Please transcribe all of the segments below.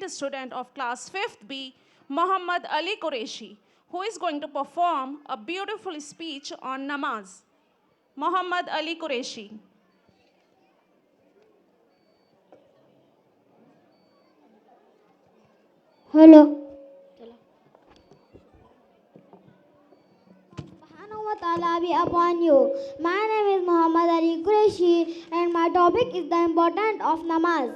student of class 5th B, Muhammad Ali Qureshi, who is going to perform a beautiful speech on namaz. Muhammad Ali Qureshi. Hello. Subhanahu wa ta'ala be upon you. My name is Muhammad Ali Qureshi and my topic is the importance of namaz.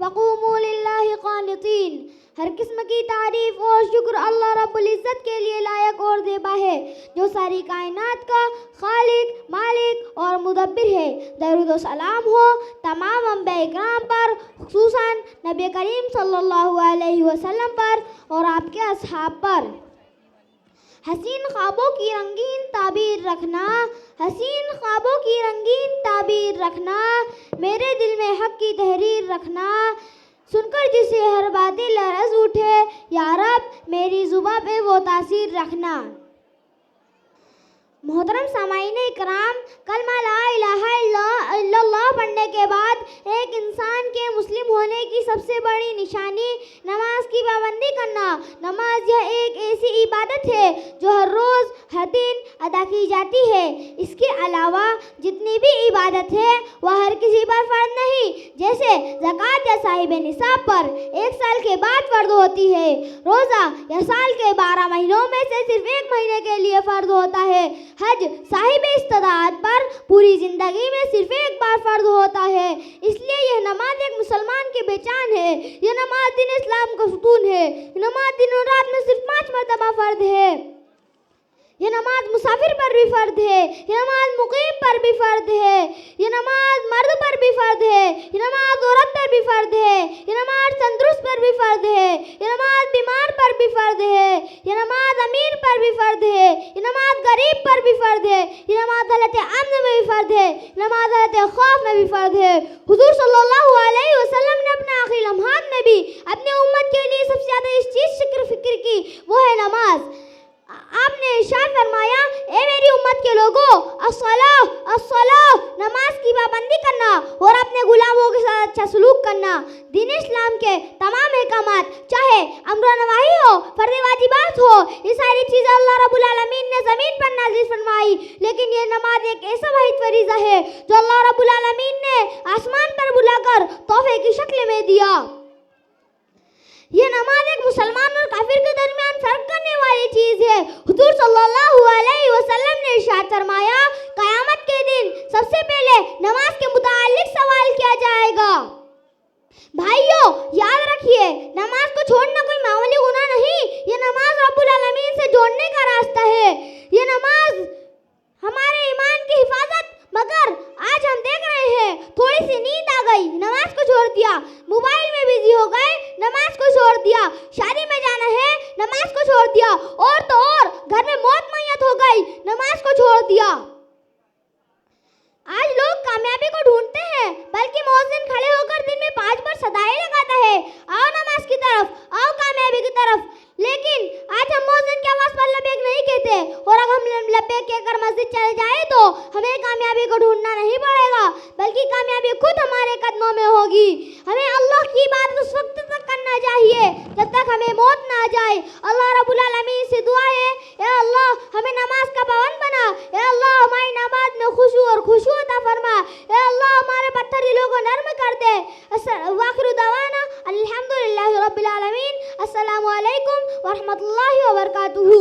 वक़ूमू लिल्लाहि क़ानितीन। हर किस्म की तारीफ़ और शुक्र अल्लाह रब्बुल इज़्ज़त के लिए लायक और देबा है जो सारी कायनात का खालिक, मालिक और मुदब्बिर है। दरूद व सलाम हो तमाम अंबिया इकराम पर, खुसूसन नबी करीम सल्लल्लाहु अलैहि वसल्लम पर और आपके असहाब पर। हसीन ख्वाबों की रंगीन ताबीर रखना, हसीन ख्वाबों की रंगीन ताबीर रखना, मेरे दिल में हक की तहरीर रखना, सुनकर जिसे हर बातें लरज़ उठे, या रब मेरी ज़ुबान पे वो तासीर रखना। मोहतरम सामाईन इकराम, कलमा ला इलाहा इल्लल्लाह पढ़ने के बाद एक इंसान के मुस्लिम होने की सबसे बड़ी निशानी नमाज की पाबंदी करना। नमाज यह एक ऐसी इबादत है जो हर रोज़ हर दिन अदा की जाती है। इसके अलावा जितनी भी इबादत है वह हर किसी पर फ़र्ज नहीं। जैसे ज़कात या साहिब निसाब पर 1 साल के बाद फ़र्ज होती है। रोज़ा या साल के 12 महीनों में से सिर्फ 1 महीने के लिए फ़र्ज होता है। हज साहिब इस्तिताअत पर पूरी ज़िंदगी में सिर्फ 1 बार फ़र्ज होता है। इसलिए यह नमाज एक मुसलमान की पहचान है। यह नमाज दिन इस्लाम का सुतून है। नमाज दिन और रात में सिर्फ 5 मरतबा फ़र्ज है। यह नमाज मुसाफिर पर भी फ़र्ज है। यह नमाज मुकीम पर भी फ़र्ज है। यह नमाज मर्द पर भी फ़र्ज है। यह नमाज औरत पर भी फ़र्ज है। यह नमाज तंदुरुस्त पर भी फ़र्ज है। यह नमाज बीमार पर भी फ़र्ज है। यह नमाज अमीर पर भी फ़र्ज है। यह नमाज गरीब पर भी फ़र्ज है। यह नमाज हालत अम्न में भी फ़र्ज है। नमाज हालत खौफ में भी फ़र्ज है। हुज़ूर सल्लल्लाहु अलैहि वसल्लम ने अपने आखिरी लम्हात में भी अपने उम्मत के लिए सबसे ज़्यादा इस चीज़ से फिक्र की, वो है नमाज। आपने इरशाद फरमाया, ए मेरी उम्मत के लोगों, अस्सलाह अस्सलाह, नमाज की पाबंदी करना और अपने गुलामों के साथ अच्छा सलूक करना। दीन इस्लाम के तमाम अहकामात, चाहे अम्र नवाही हो, फर्ज़ वाजिबात हो, ये सारी चीज़ें अल्लाह रब्बुल आलमीन ने ज़मीन पर नाज़िल फरमाई। लेकिन ये नमाज एक ऐसा वाहिद फरीज़ा है जो अल्लाह रब्बुल आलमीन ने आसमान पर बुलाकर तोहफे की शक्ल में दिया। यह नमाज एक मुसलमान और काफिर के दरमियान फर्क करने वाली चीज़ है। हुज़ूर सल्लल्लाहु अलैहि वसल्लम ने इरशाद फरमाया, क़यामत के दिन सबसे पहले नमाज के मुताल्लिक़ सवाल किया जाएगा। भाइयों, याद रखिए, नमाज को छोड़ना कोई मामूली गुनाह नहीं। यह नमाज रब्बुल आलमीन से जोड़ने का रास्ता है। यह नमाज हमारे ईमान की हिफाजत, मगर आज हम देख रहे हैं थोड़ी सी नींद आ गई, नमाज को छोड़ दिया, मोबाइल में बिजी हो गए, नमाज को छोड़ दिया, शादी में जाना है, नमाज को छोड़ दिया, और तो और घर में मौत मैयत हो गई, नमाज को छोड़ दिया। आज लोग कामयाबी को ढूंढते हैं, बल्कि मुअज्जिन खड़े होकर दिन में 5 बार सदाएं लगाता है, आओ नमाज की तरफ, आओ कामयाबी की तरफ। लेकिन आज हम मुअज्जिन की आवाज़ पर लब्बैक नहीं कहते, और अगर हम लब्बैक कहकर मस्जिद चले जाए तो हमें कामयाबी को ढूंढना नहीं पड़ेगा, बल्कि कामयाबी खुद हमारे कदमों में होगी। हमें अल्लाह की इबादत उस वक्त तक करना चाहिए जब तक हमें मौत ना आ जाए। अल्लाह रब्बुल आलमीन से दुआ है, ए अल्लाह हमें नमाज का पाबंद बना, ए अल्लाह हमारी नमाज में खुशू और खुशू अता फरमा, ए अल्लाह हमारे पत्थर दिलों को नर्म कर दे। वाखिरु दवाना अल्हम्दुलिल्लाहि रब्बिल आलमीन। अस्सलामु अलैकुम व रहमतुल्लाहि व बरकातुहू।